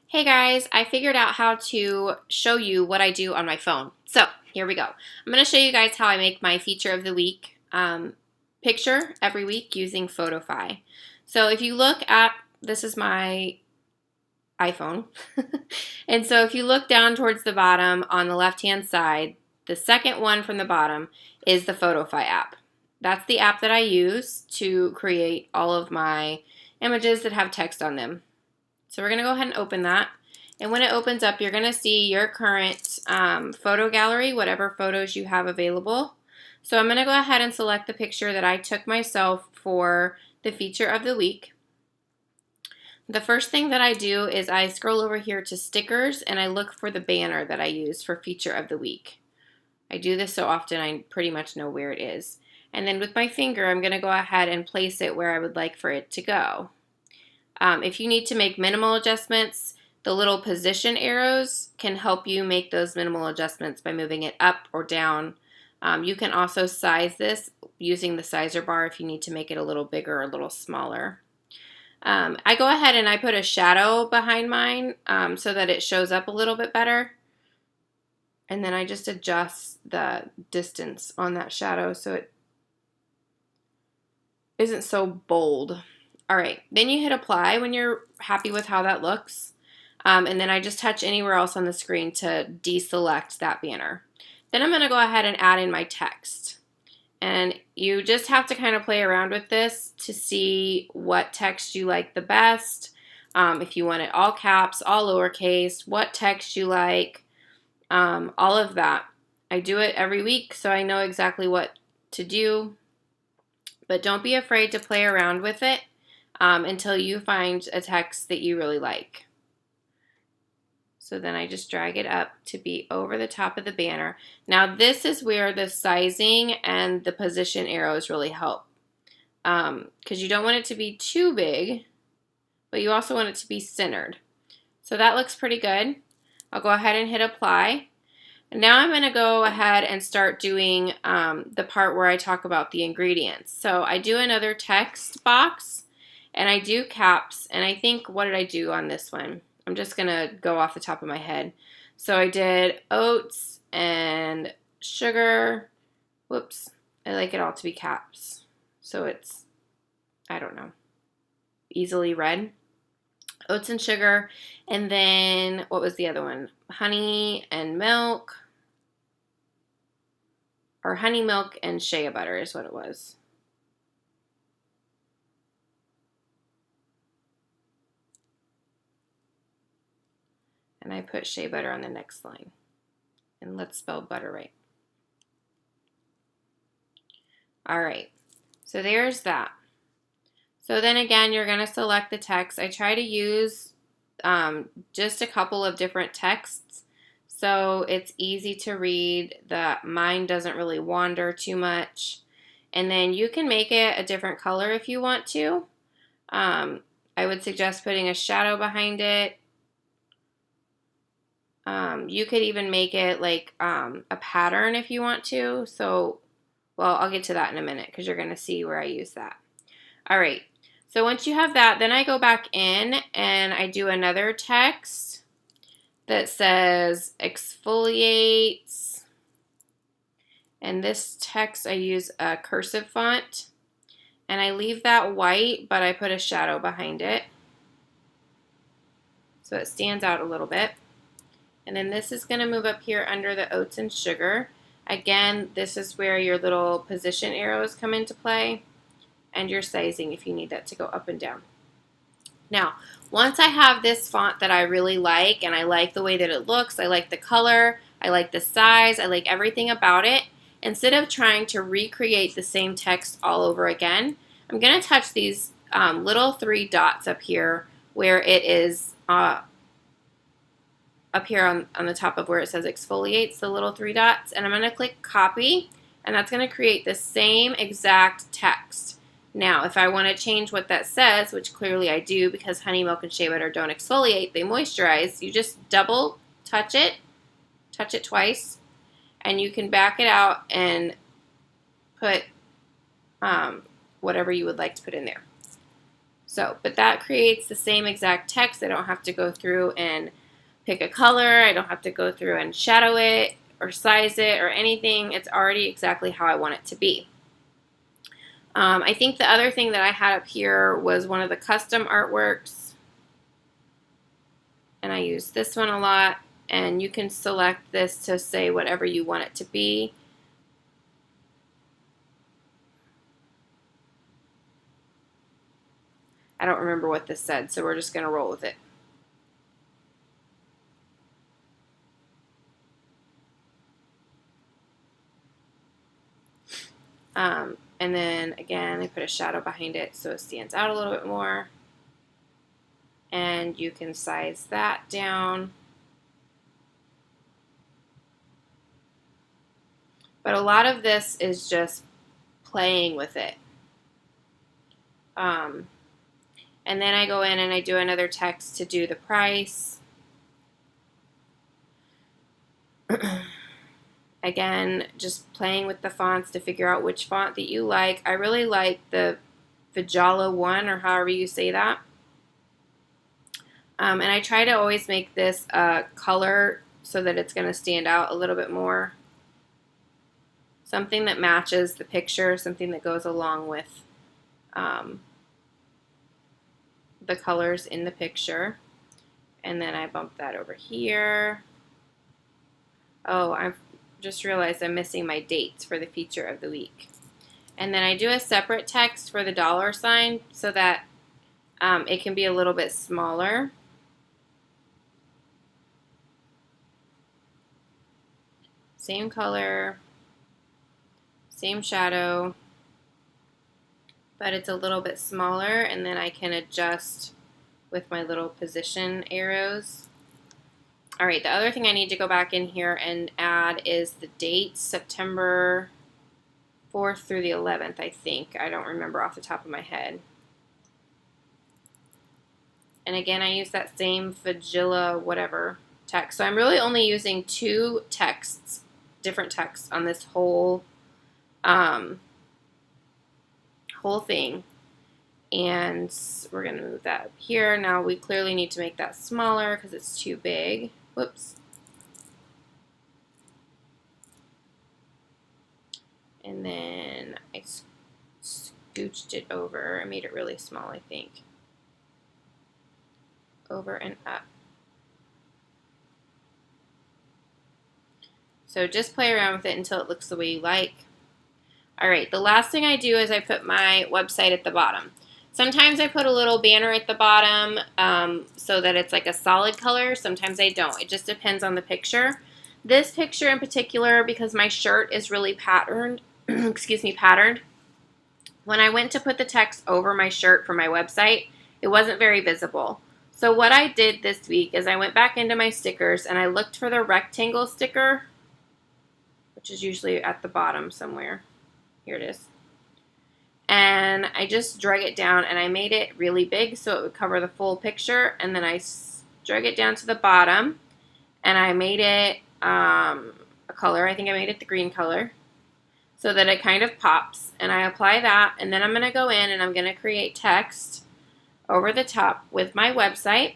Hey guys, I figured out how to show you what I do on my phone. So here we go. I'm going to show you guys how I make my feature of the week picture every week using Photofy. So if you look at, this is my iPhone. And so if you look down towards the bottom on the left hand side, the second one from the bottom is the Photofy app. That's the app that I use to create all of my images that have text on them. So we're going to go ahead and open that. And when it opens up, you're going to see your current photo gallery, whatever photos you have available. So I'm going to go ahead and select the picture that I took myself for the feature of the week. The first thing that I do is I scroll over here to stickers and I look for the banner that I use for feature of the week. I do this so often I pretty much know where it is. And then with my finger, I'm going to go ahead and place it where I would like for it to go. If you need to make minimal adjustments, the little position arrows can help you make those minimal adjustments by moving it up or down. You can also size this using the sizer bar if you need to make it a little bigger or a little smaller. I go ahead and I put a shadow behind mine so that it shows up a little bit better. And then I just adjust the distance on that shadow so it isn't so bold. All right, then you hit apply when you're happy with how that looks. And then I just touch anywhere else on the screen to deselect that banner. Then I'm going to go ahead and add in my text. And you just have to kind of play around with this to see what text you like the best. If you want it all caps, all lowercase, what text you like, all of that. I do it every week so I know exactly what to do. But don't be afraid to play around with it until you find a text that you really like. So then I just drag it up to be over the top of the banner. Now this is where the sizing and the position arrows really help. Because you don't want it to be too big, but you also want it to be centered. So that looks pretty good. I'll go ahead and hit apply. And now I'm going to go ahead and start doing the part where I talk about the ingredients. So I do another text box and I do caps. And I think, what did I do on this one? I'm just going to go off the top of my head. So I did oats and sugar. Whoops. I like it all to be caps. So it's, I don't know, easily read. Oats and sugar. And then, what was the other one? Honey and milk. Or honey, milk, and shea butter is what it was. And I put shea butter on the next line. And let's spell butter right. All right, so there's that. So then again, you're going to select the text. I try to use just a couple of different texts so it's easy to read, that mine doesn't really wander too much. And then you can make it a different color if you want to. I would suggest putting a shadow behind it. You could even make it like a pattern if you want to. So, well, I'll get to that in a minute because you're going to see where I use that. All right. So once you have that, then I go back in and I do another text that says exfoliates. And this text I use a cursive font. And I leave that white, but I put a shadow behind it. So it stands out a little bit. And then this is going to move up here under the oats and sugar. Again, this is where your little position arrows come into play. And your sizing if you need that to go up and down. Now, once I have this font that I really like, and I like the way that it looks, I like the color, I like the size, I like everything about it, instead of trying to recreate the same text all over again, I'm going to touch these little three dots up here where it is up here on the top of where it says exfoliates, the little three dots, and I'm going to click copy, and that's going to create the same exact text. Now, if I want to change what that says, which clearly I do because honey, milk, and shea butter don't exfoliate, they moisturize, you just double touch it twice, and you can back it out and put whatever you would like to put in there. So, but that creates the same exact text. I don't have to go through and pick a color. I don't have to go through and shadow it or size it or anything. It's already exactly how I want it to be. I think the other thing that I had up here was one of the custom artworks. And I use this one a lot. And you can select this to say whatever you want it to be. I don't remember what this said, so we're just going to roll with it. And then again, I put a shadow behind it so it stands out a little bit more. And you can size that down. But a lot of this is just playing with it. And then I go in and I do another text to do the price. Again, just playing with the fonts to figure out which font that you like. I really like the Vijala one, or however you say that. And I try to always make this a color so that it's going to stand out a little bit more. Something that matches the picture, something that goes along with the colors in the picture. And then I bump that over here. Oh, I've just realized I'm missing my dates for the feature of the week. And then I do a separate text for the $sign so that it can be a little bit smaller. Same color, same shadow, but it's a little bit smaller, and then I can adjust with my little position arrows. All right, the other thing I need to go back in here and add is the dates, September 4th through the 11th, I think. I don't remember off the top of my head. And again, I use that same Fagilla whatever text. So I'm really only using two texts, different texts on this whole thing. And we're going to move that up here. Now we clearly need to make that smaller because it's too big. Whoops. And then I scooched it over. I made it really small, I think. Over and up. So just play around with it until it looks the way you like. All right, the last thing I do is I put my website at the bottom. Sometimes I put a little banner at the bottom so that it's like a solid color. Sometimes I don't. It just depends on the picture. This picture in particular, because my shirt is really patterned, patterned. When I went to put the text over my shirt for my website, it wasn't very visible. So what I did this week is I went back into my stickers and I looked for the rectangle sticker, which is usually at the bottom somewhere. Here it is. And I just drug it down and I made it really big so it would cover the full picture. And then I drug it down to the bottom and I made it a color. I think I made it the green color so that it kind of pops. And I apply that, and then I'm going to go in and I'm going to create text over the top with my website.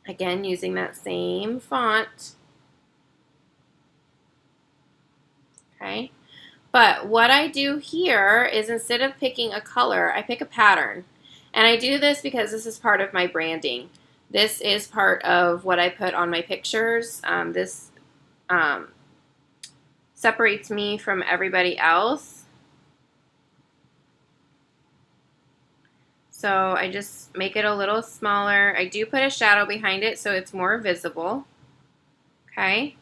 Again, using that same font. Okay. But what I do here is instead of picking a color, I pick a pattern. And I do this because this is part of my branding. This is part of what I put on my pictures. This separates me from everybody else. So I just make it a little smaller. I do put a shadow behind it so it's more visible. Okay.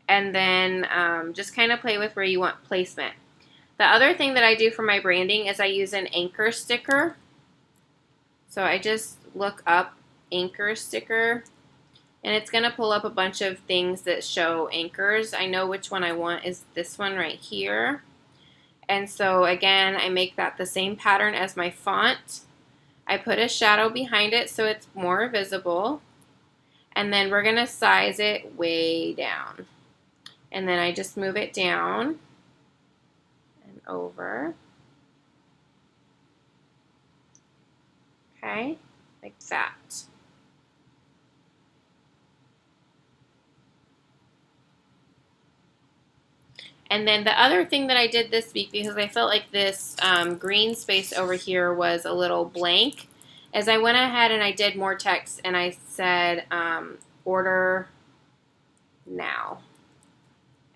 And then just kind of play with where you want placement. The other thing that I do for my branding is I use an anchor sticker. So I just look up anchor sticker, and it's going to pull up a bunch of things that show anchors. I know which one I want is this one right here. And so again, I make that the same pattern as my font. I put a shadow behind it so it's more visible. And then we're going to size it way down. And then I just move it down and over. Okay, like that. And then the other thing that I did this week, because I felt like this green space over here was a little blank, is I went ahead and I did more text and I said order now.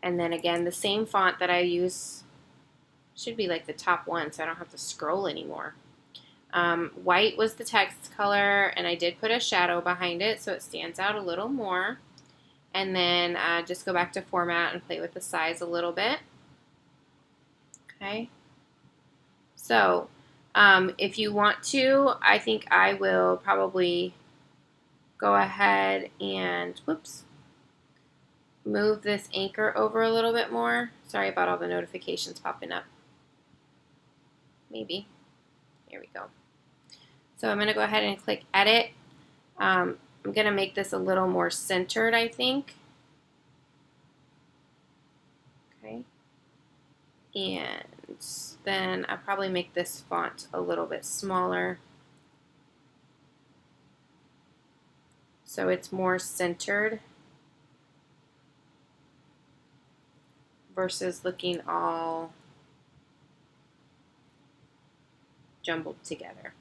And then again, the same font that I use should be like the top one so I don't have to scroll anymore. White was the text color, and I did put a shadow behind it so it stands out a little more. And then just go back to format and play with the size a little bit. Okay. So if you want to, I think I will probably go ahead and, whoops, move this anchor over a little bit more. Sorry about all the notifications popping up. Maybe. Here we go. So I'm going to go ahead and click edit. I'm going to make this a little more centered, I think. Okay. And then I'll probably make this font a little bit smaller so it's more centered versus looking all jumbled together.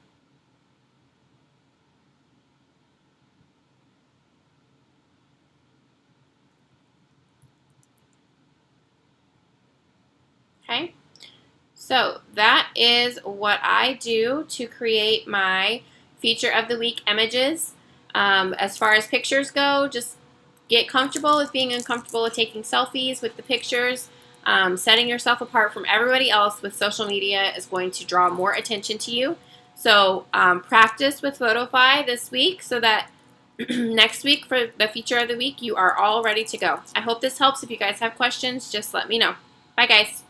Okay, so that is what I do to create my feature of the week images. As far as pictures go, just get comfortable with being uncomfortable with taking selfies with the pictures. Setting yourself apart from everybody else with social media is going to draw more attention to you. So practice with Photofy this week so that next week for the feature of the week, you are all ready to go. I hope this helps. If you guys have questions, just let me know. Bye, guys.